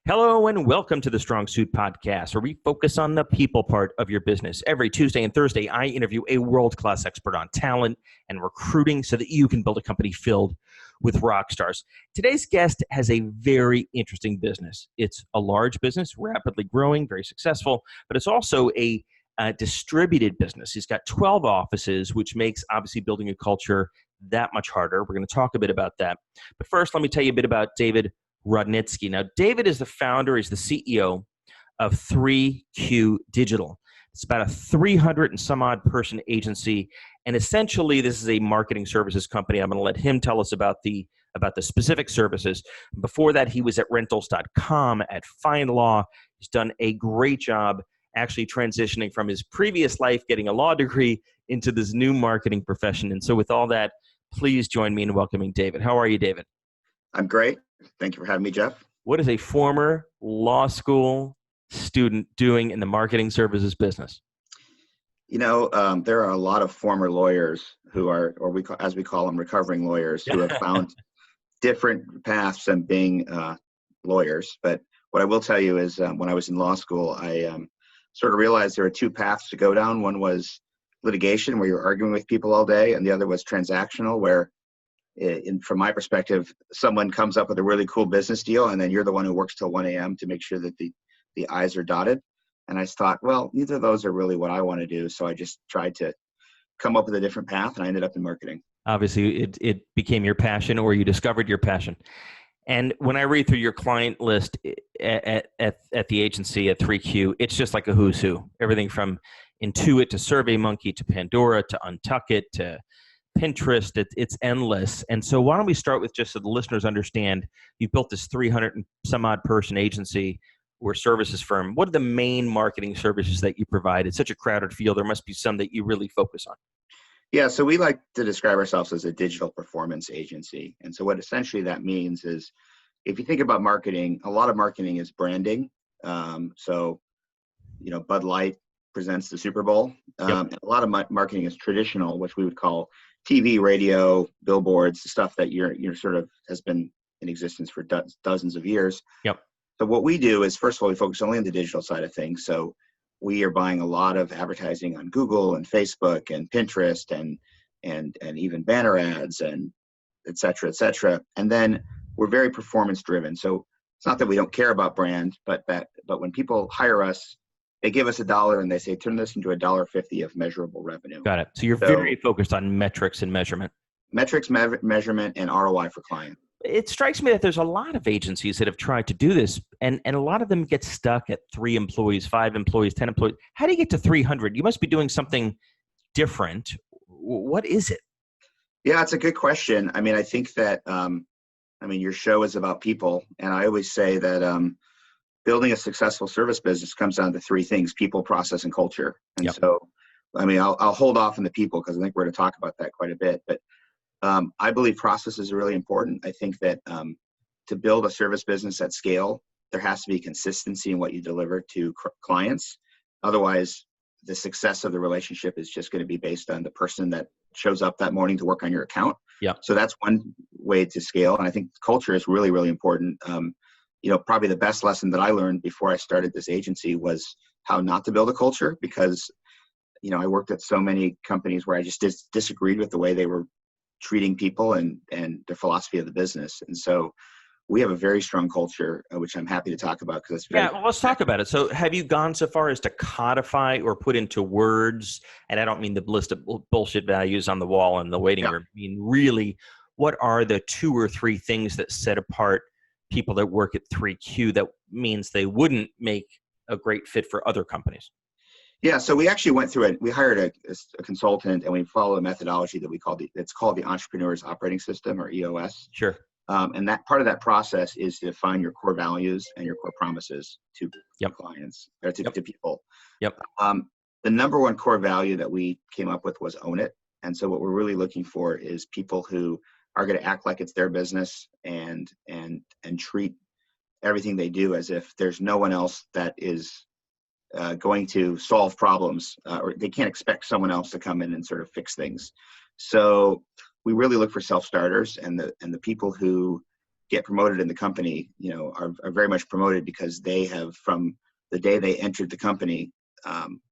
Hello and welcome to the Strong Suit Podcast, where we focus on the people part of your business. Every Tuesday and Thursday, I interview a world-class expert on talent and recruiting so that you can build a company filled with rock stars. Today's guest has a very interesting business. It's a large business, rapidly growing, very successful, but it's also a distributed business. He's got 12 offices, which makes obviously building a culture that much harder. We're going to talk a bit about that. But first, let me tell you a bit about David Rodnitzky. Now, David is the founder, he's the CEO of 3Q Digital. It's about a 300 and some odd person agency. And essentially, this is a marketing services company. I'm going to let him tell us about the specific services. Before that, he was at rentals.com, at FindLaw. He's done a great job actually transitioning from his previous life, getting a law degree, into this new marketing profession. And so with all that, please join me in welcoming David. How are you, David? I'm great. Thank you for having me, Jeff. What is a former law school student doing in the marketing services business? You know, there are a lot of former lawyers who are, as we call them, recovering lawyers who have found different paths in being lawyers. But what I will tell you is when I was in law school, I sort of realized there were two paths to go down. One was litigation, where you're arguing with people all day, and the other was transactional, where from my perspective, someone comes up with a really cool business deal, and then you're the one who works till 1 a.m. to make sure that the I's are dotted. And I thought, well, neither of those are really what I want to do. So I just tried to come up with a different path, and I ended up in marketing. Obviously, it became your passion, or you discovered your passion. And when I read through your client list at the agency at 3Q, it's just like a who's who. Everything from Intuit to SurveyMonkey to Pandora to Untuckit to Pinterest, it's endless. And so why don't we start with, just so the listeners understand, you built this 300 and some odd person agency or services firm. What are the main marketing services that you provide? It's such a crowded field. There must be some that you really focus on. Yeah, so we like to describe ourselves as a digital performance agency. And so what essentially that means is, if you think about marketing, a lot of marketing is branding. So, you know, Bud Light presents the Super Bowl. Yep. A lot of marketing is traditional, which we would call TV, radio, billboards, the stuff that you're sort of has been in existence for dozens of years. Yep. So what we do is, first of all, we focus only on the digital side of things. So we are buying a lot of advertising on Google and Facebook and Pinterest and even banner ads and et cetera, et cetera. And then we're very performance driven. So it's not that we don't care about brand, but when people hire us, they give us $1 and they say, turn this into $1.50 of measurable revenue. Got it. So you're very focused on metrics and measurement. Metrics, measurement, and ROI for client. It strikes me that there's a lot of agencies that have tried to do this, and a lot of them get stuck at 3 employees, 5 employees, 10 employees. How do you get to 300? You must be doing something different. What is it? Yeah, it's a good question. I mean, I think that, your show is about people. And I always say that building a successful service business comes down to 3 things: people, process, and culture. And so, I'll hold off on the people because I think we're going to talk about that quite a bit. But I believe process is really important. I think that to build a service business at scale, there has to be consistency in what you deliver to clients. Otherwise, the success of the relationship is just going to be based on the person that shows up that morning to work on your account. Yeah. So that's one way to scale. And I think culture is really, really important. Probably the best lesson that I learned before I started this agency was how not to build a culture, because, I worked at so many companies where I just disagreed with the way they were treating people and their philosophy of the business. And so we have a very strong culture, which I'm happy to talk about because it's very. Yeah, well, let's talk about it. So have you gone so far as to codify or put into words, and I don't mean the list of bullshit values on the wall in the waiting room. I mean, really, what are the 2 or 3 things that set apart people that work at 3Q that means they wouldn't make a great fit for other companies? Yeah, so we actually went through it. We hired a consultant, and we follow a methodology that it's called the Entrepreneur's Operating System, or EOS. Sure. And that part of that process is to define your core values and your core promises to clients or to people. Yep. The number one core value that we came up with was own it. And so what we're really looking for is people who are going to act like it's their business and treat everything they do as if there's no one else that is going to solve problems, or they can't expect someone else to come in and sort of fix things. So we really look for self-starters and the people who get promoted in the company, are very much promoted because they have, from the day they entered the company,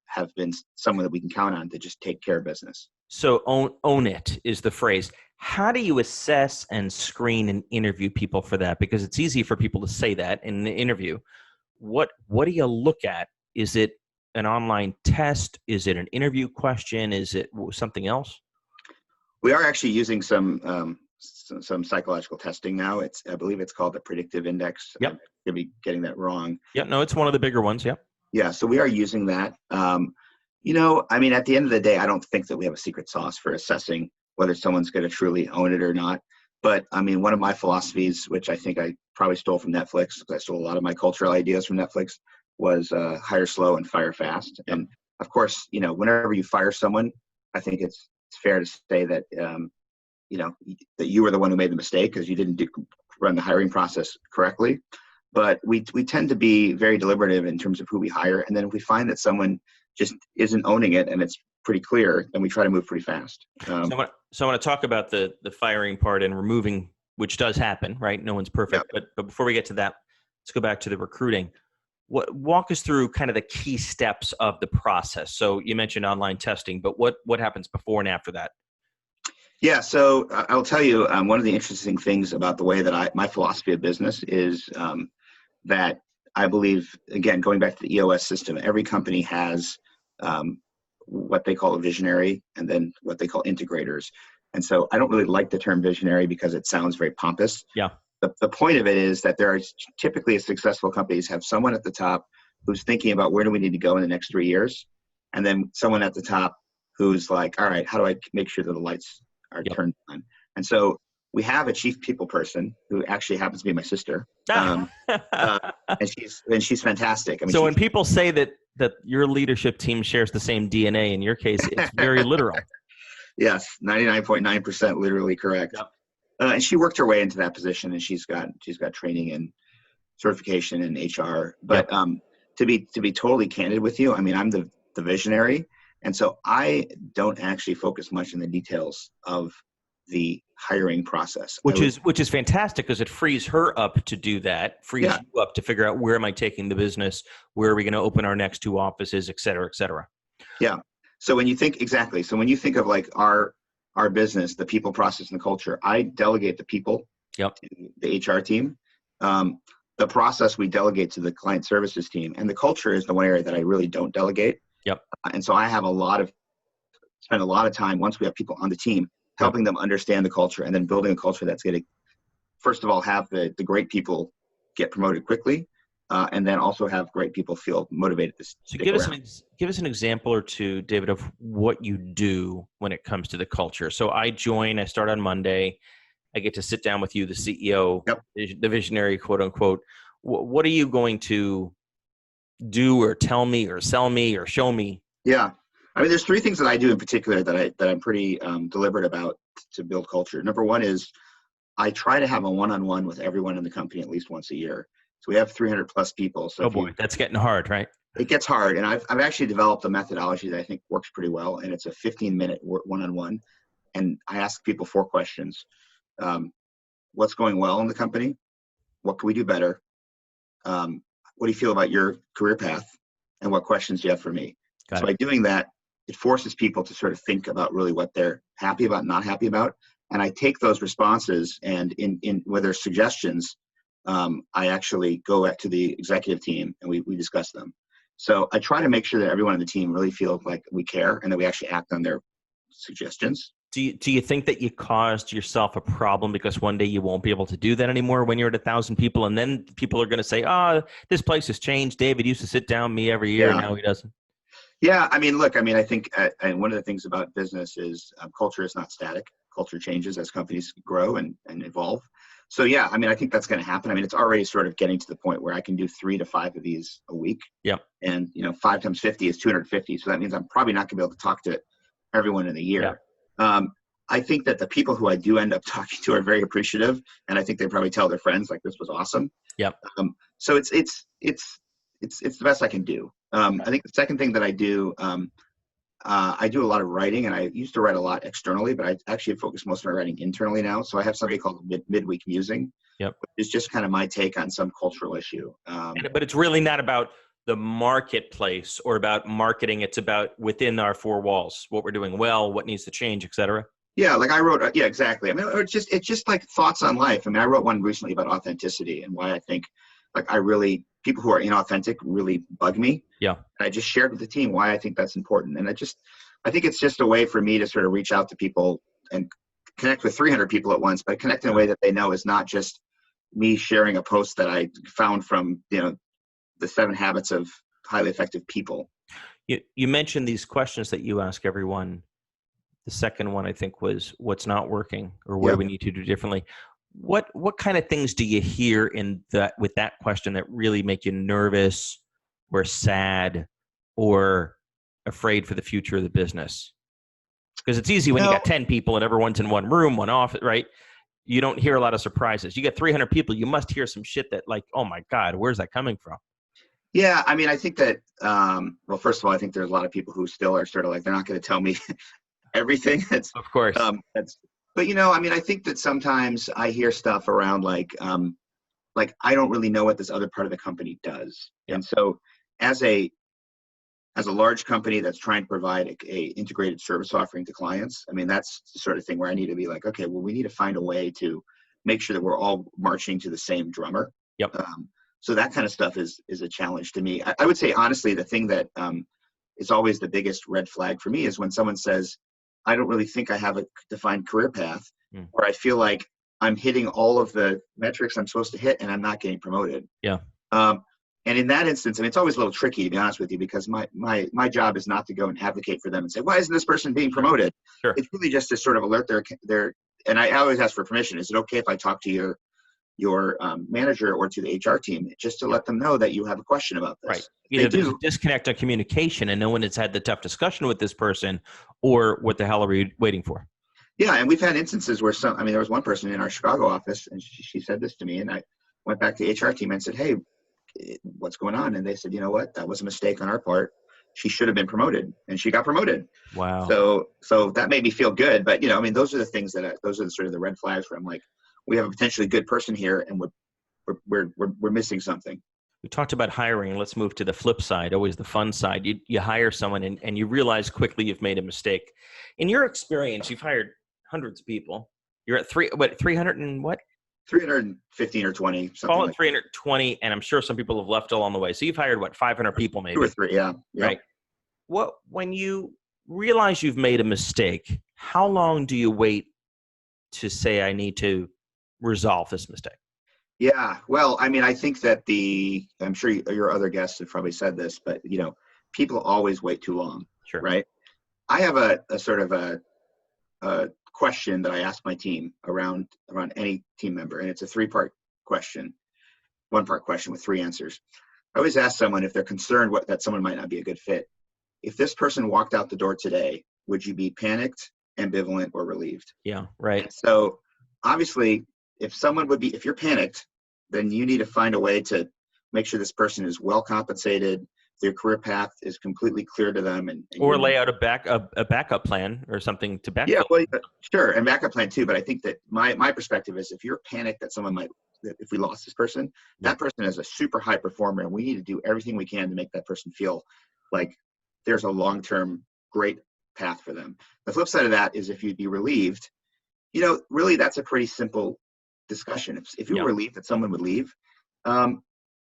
have been someone that we can count on to just take care of business. So own it is the phrase. How do you assess and screen and interview people for that? Because it's easy for people to say that in the interview. What do you look at? Is it an online test? Is it an interview question? Is it something else? We are actually using some psychological testing now. I believe it's called the predictive index. Yep. I could be getting that wrong. Yep. No, it's one of the bigger ones. Yep. Yeah. So we are using that. At the end of the day, I don't think that we have a secret sauce for assessing whether someone's going to truly own it or not. But one of my philosophies, which I think I probably stole from Netflix, because I stole a lot of my cultural ideas from Netflix, was hire slow and fire fast. Yep. And of course, whenever you fire someone, I think it's fair to say that, that you were the one who made the mistake because you didn't run the hiring process correctly. But we tend to be very deliberative in terms of who we hire. And then if we find that someone just isn't owning it and it's pretty clear, then we try to move pretty fast. So I want to talk about the firing part and removing, which does happen, right? No one's perfect. Yeah. But before we get to that, let's go back to the recruiting. Walk us through kind of the key steps of the process. So you mentioned online testing, but what happens before and after that? Yeah, so I'll tell you, one of the interesting things about the way that my philosophy of business is that I believe, again, going back to the EOS system, every company has what they call a visionary and then what they call integrators. And so I don't really like the term visionary because it sounds very pompous. Yeah. The point of it is that there are typically successful companies have someone at the top who's thinking about where do we need to go in the next 3 years, and then someone at the top who's like, all right, how do I make sure that the lights are turned on? And so we have a chief people person who actually happens to be my sister, and she's fantastic. So when people say that your leadership team shares the same DNA, in your case, it's very literal. Yes, 99.9% literally correct. Yep. And she worked her way into that position, and she's got training and certification in HR. But to be totally candid with you, I'm the visionary, and so I don't actually focus much in the details of the hiring process. Which is fantastic because it frees her up to do that, frees you up to figure out where am I taking the business, where are we going to open our next 2 offices, et cetera, et cetera. Yeah. So when you think of like our business, the people, process, and the culture, I delegate the people, to the HR team. The process we delegate to the client services team, and the culture is the one area that I really don't delegate. Yep. And so I have spend a lot of time once we have people on the team, helping them understand the culture and then building a culture that's going to, first of all, have the great people get promoted quickly, and then also have great people feel motivated to stick around. Give us an example or two, David, of what you do when it comes to the culture. So I start on Monday. I get to sit down with you, the CEO, the visionary, quote unquote. What are you going to do or tell me or sell me or show me? Yeah. There's 3 things that I do in particular that I'm pretty deliberate about to build culture. Number one is I try to have a one-on-one with everyone in the company at least once a year. So we have 300 plus people. So that's getting hard, right? It gets hard. And I've actually developed a methodology that I think works pretty well. And it's a 15-minute one-on-one. And I ask people 4 questions. What's going well in the company? What can we do better? What do you feel about your career path? And what questions do you have for me? So by doing that, it forces people to sort of think about really what they're happy about, not happy about. And I take those responses and in where there's suggestions, I actually go back to the executive team and we discuss them. So I try to make sure that everyone on the team really feels like we care and that we actually act on their suggestions. Do you think that you caused yourself a problem because one day you won't be able to do that anymore when you're at 1,000 people, and then people are going to say, this place has changed. David used to sit down with me every year. Yeah. Now he doesn't. Yeah. Look, I think one of the things about business is culture is not static. Culture changes as companies grow and evolve. So yeah, I think that's going to happen. It's already sort of getting to the point where I can do 3 to 5 of these a week. Yeah. And 5 times 50 is 250. So that means I'm probably not going to be able to talk to everyone in a year. Yeah. I think that the people who I do end up talking to are very appreciative, and I think they probably tell their friends like this was awesome. Yep. So it's the best I can do. I think the second thing that I do, I do a lot of writing, and I used to write a lot externally, but I actually focus most of my writing internally now. So I have something called midweek musing. Yep. Which is just kind of my take on some cultural issue. But it's really not about the marketplace or about marketing. It's about within our four walls, what we're doing well, what needs to change, et cetera. Yeah, like I wrote, yeah, exactly. I mean, it's just like thoughts on life. I mean, I wrote one recently about authenticity and why I think, like, people who are inauthentic really bug me. Yeah. And I just shared with the team why I think that's important. And I think it's just a way for me to sort of reach out to people and connect with 300 people at once, but connect in a way that they know is not just me sharing a post that I found from, the 7 habits of highly effective people. You mentioned these questions that you ask everyone. The second one, I think, was what's not working or what do we need to do differently? What kind of things do you hear with that question that really make you nervous or sad or afraid for the future of the business? Because it's easy when you got 10 people and everyone's in one room, one office, right? You don't hear a lot of surprises. You get 300 people, you must hear some shit that like, oh my God, where's that coming from? Yeah, I mean, I think that, well, first of all, I think there's a lot of people who still are sort of like, they're not going to tell me everything. Of course. But, I mean, I think that sometimes I hear stuff around like I don't really know what this other part of the company does. Yeah. And so as a large company that's trying to provide a integrated service offering to clients, I mean, that's the sort of thing where I need to be like, okay, well, we need to find a way to make sure that we're all marching to the same drummer. Yep. So that kind of stuff is a challenge to me. I would say, honestly, the thing that is always the biggest red flag for me is when someone says, I don't really think I have a defined career path, or I feel like I'm hitting all of the metrics I'm supposed to hit and I'm not getting promoted. Yeah. And in that instance, I mean, it's always a little tricky, to be honest with you, because my job is not to go and advocate for them and say, why isn't this person being promoted? Sure. It's really just to sort of alert their and I always ask for permission. Is it okay if I talk to your manager or to the HR team just to let them know that you have a question about this? Right. Either there's a disconnect on communication and no one has had the tough discussion with this person, or what the hell are we waiting for? Yeah. And we've had instances where there was one person in our Chicago office and she said this to me, and I went back to the HR team and said, hey, what's going on? And they said, you know what, that was a mistake on our part. She should have been promoted, and she got promoted. Wow. So that made me feel good. But, I mean, those are the things those are sort of the red flags where I'm like, we have a potentially good person here and we're missing something. We talked about hiring. Let's move to the flip side, always the fun side. You hire someone and you realize quickly you've made a mistake. In your experience, you've hired hundreds of people. You're at 300 and what? 315 or 20. Call it 320, and I'm sure some people have left along the way. So you've hired, 500 people maybe? 2 or 3, yeah. Right. When you realize you've made a mistake, how long do you wait to say, I need to resolve this mistake? Yeah, well, I mean, I think that I'm sure your other guests have probably said this, but people always wait too long. Sure. Right. I have a sort of a question that I ask my team around any team member, and it's a 3-part question, 1-part question with 3 answers. I always ask someone if they're concerned that someone might not be a good fit. If this person walked out the door today, would you be panicked, ambivalent, or relieved? Yeah, right. And so obviously, if you're panicked, then you need to find a way to make sure this person is well compensated, their career path is completely clear to them, or lay out a backup plan or something to back. Yeah, well, sure, and backup plan too. But I think that my perspective is, if you're panicked that if we lost this person, that person is a super high performer, and we need to do everything we can to make that person feel like there's a long-term great path for them. The flip side of that is, if you'd be relieved, really that's a pretty simple discussion. If you were relieved that someone would leave,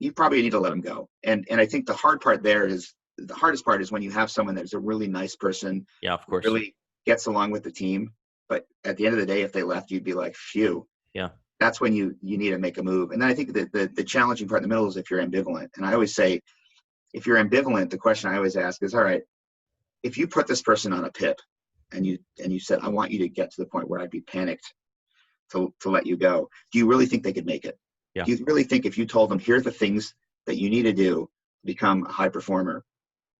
you probably need to let them go. And I think the hardest part is when you have someone that's a really nice person. Yeah, of course. Really gets along with the team. But at the end of the day, if they left, you'd be like, phew. Yeah. That's when you need to make a move. And then I think that the challenging part in the middle is if you're ambivalent. And I always say, if you're ambivalent, the question I always ask is, all right, if you put this person on a PIP and you said, I want you to get to the point where I'd be panicked to let you go, do you really think they could make it? Yeah. Do you really think if you told them, here are the things that you need to do to become a high performer,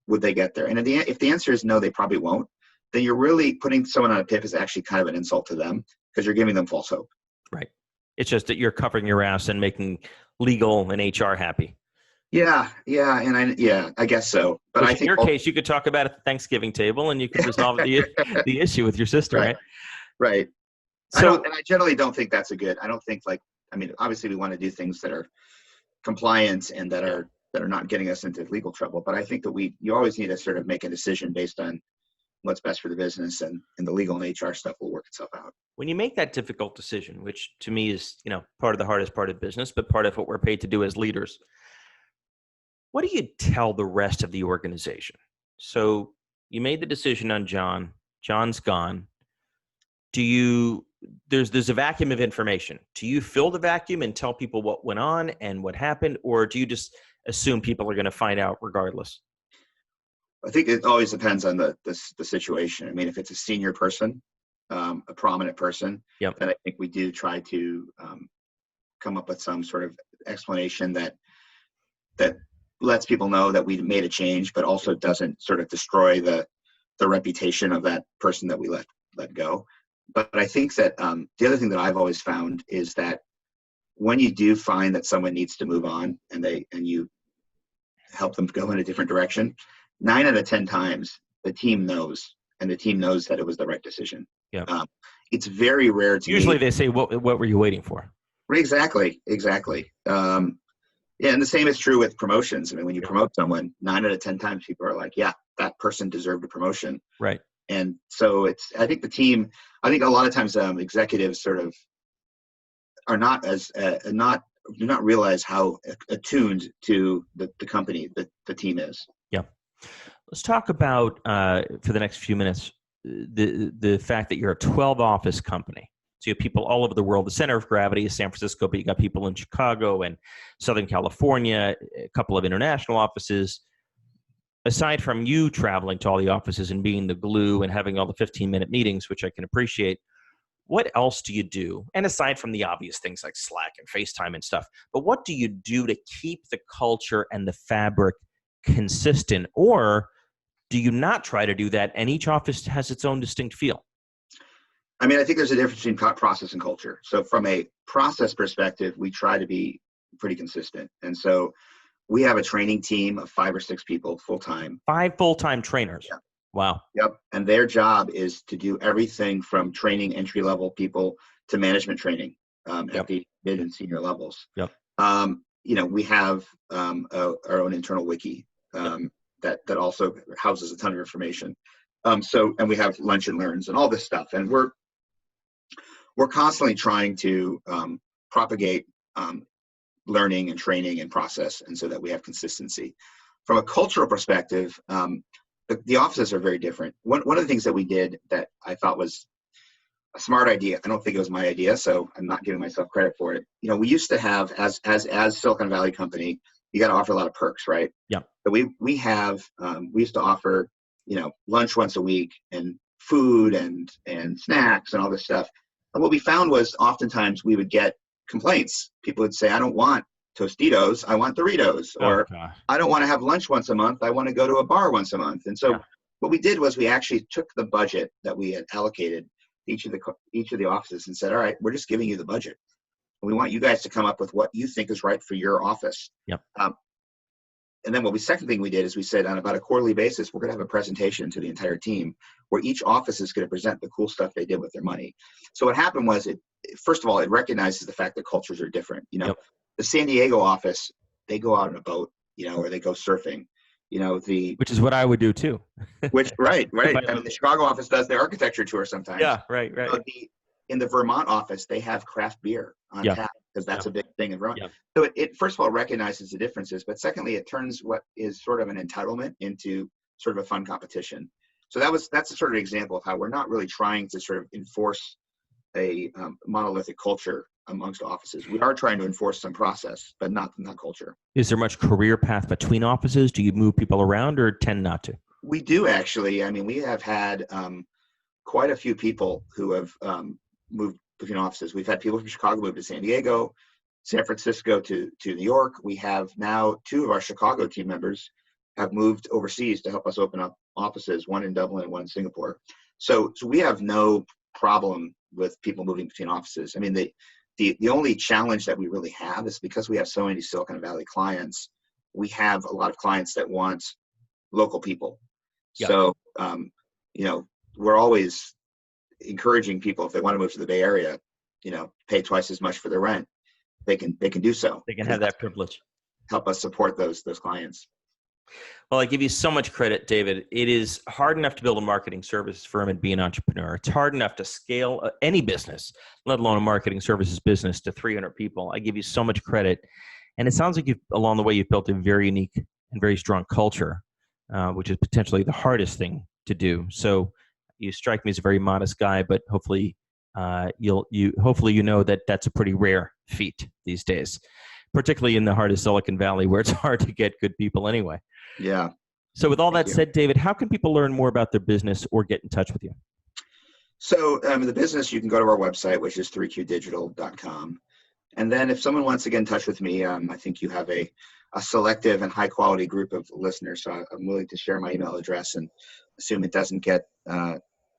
would they get there? And if the answer is no, they probably won't, then you're really putting someone on a PIP is actually kind of an insult to them, because you're giving them false hope. Right. It's just that you're covering your ass and making legal and HR happy. I guess so. But Which I in think your case, you could talk about at the Thanksgiving table and you could resolve the issue with your sister, right, right? right. So I generally don't think that's a good. I don't think like. I mean, obviously, we want to do things that are compliant and yeah. that are not getting us into legal trouble. But I think that you always need to sort of make a decision based on what's best for the business, and the legal and HR stuff will work itself out. When you make that difficult decision, which to me is, part of the hardest part of business, but part of what we're paid to do as leaders, what do you tell the rest of the organization? So you made the decision on John. John's gone. There's a vacuum of information. Do you fill the vacuum and tell people what went on and what happened, or do you just assume people are going to find out regardless? I think it always depends on the situation. I mean, if it's a senior person, a prominent person, Yep. then I think we do try to come up with some sort of explanation that lets people know that we made a change, but also doesn't sort of destroy the reputation of that person that we let go. But I think that the other thing that I've always found is that when you do find that someone needs to move on and you help them go in a different direction, 9 out of 10 times the team knows, and the team knows that it was the right decision. Yeah. It's very rare to Usually me. they say, what were you waiting for? Exactly. Yeah, and the same is true with promotions. I mean, when you promote someone, 9 out of 10 times people are like, yeah, that person deserved a promotion. Right. And so I think I think a lot of times executives sort of are not do not realize how attuned to the company that the team is. Yeah. Let's talk about, for the next few minutes, the fact that you're a 12 office company. So you have people all over the world. The center of gravity is San Francisco, but you got people in Chicago and Southern California, a couple of international offices. Aside from you traveling to all the offices and being the glue and having all the 15-minute meetings, which I can appreciate, what else do you do? And aside from the obvious things like Slack and FaceTime and stuff, but what do you do to keep the culture and the fabric consistent? Or do you not try to do that and each office has its own distinct feel? I mean, I think there's a difference between process and culture. So from a process perspective, we try to be pretty consistent. And so we have a training team of 5 or 6 people full-time. 5 full-time trainers. Yeah. Wow. Yep. And their job is to do everything from training entry-level people to management training at the mid and senior levels. Yep. We have our own internal wiki that also houses a ton of information. And we have lunch and learns and all this stuff. And we're constantly trying to propagate learning and training and process, and so that we have consistency. From a cultural perspective, the offices are very different. One of the things that we did that I thought was a smart idea, I don't think it was my idea, so I'm not giving myself credit for it. We used to have, as Silicon Valley company, you got to offer a lot of perks, right? Yeah. So we used to offer, lunch once a week and food and snacks and all this stuff. And what we found was oftentimes we would get complaints. People would say, I don't want Tostitos, I want Doritos, or I don't want to have lunch once a month, I want to go to a bar once a month. And so what we did was we actually took the budget that we had allocated each of the offices and said, all right, we're just giving you the budget. We want you guys to come up with what you think is right for your office. Yep. And then second thing we did is we said on about a quarterly basis, we're going to have a presentation to the entire team where each office is going to present the cool stuff they did with their money. So what happened was, first of all, it recognizes the fact that cultures are different. The San Diego office, they go out on a boat, or they go surfing, which is what I would do too. Right. I mean, the Chicago office does the architecture tour sometimes. Yeah, right. In the Vermont office, they have craft beer on tap because that's a big thing in Vermont. Yeah. So it first of all recognizes the differences, but secondly, it turns what is sort of an entitlement into sort of a fun competition. So that's a sort of example of how we're not really trying to sort of enforce a monolithic culture amongst offices. We are trying to enforce some process, but not culture. Is there much career path between offices? Do you move people around or tend not to? We do actually. I mean, we have had quite a few people who have moved between offices. We've had people from Chicago move to San Diego, San Francisco to New York. We have now 2 of our Chicago team members have moved overseas to help us open up offices, one in Dublin and one in Singapore. So we have no problem with people moving between offices. I mean, the only challenge that we really have is because we have so many Silicon Valley clients, we have a lot of clients that want local people. Yeah. So, we're always encouraging people, if they want to move to the Bay Area, pay twice as much for their rent. They can do so. They can have that privilege. Help us support those clients. Well, I give you so much credit, David. It is hard enough to build a marketing services firm and be an entrepreneur. It's hard enough to scale any business, let alone a marketing services business, to 300 people. I give you so much credit. And it sounds like along the way, you've built a very unique and very strong culture, which is potentially the hardest thing to do. So you strike me as a very modest guy, but hopefully you know that that's a pretty rare feat these days, particularly in the heart of Silicon Valley, where it's hard to get good people anyway. Yeah. So with all that said, David, how can people learn more about their business or get in touch with you? So the business, you can go to our website, which is 3qdigital.com. And then if someone wants to get in touch with me, I think you have a selective and high quality group of listeners. So I'm willing to share my email address and assume it doesn't get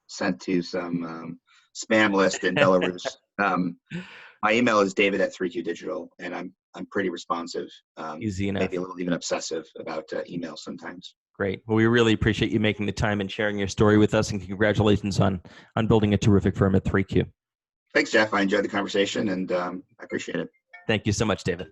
sent to some spam list in Belarus. My email is david@3qdigital, and I'm pretty responsive. Easy enough. Maybe a little even obsessive about email sometimes. Great. Well, we really appreciate you making the time and sharing your story with us, and congratulations on building a terrific firm at 3Q. Thanks, Jeff. I enjoyed the conversation, and I appreciate it. Thank you so much, David.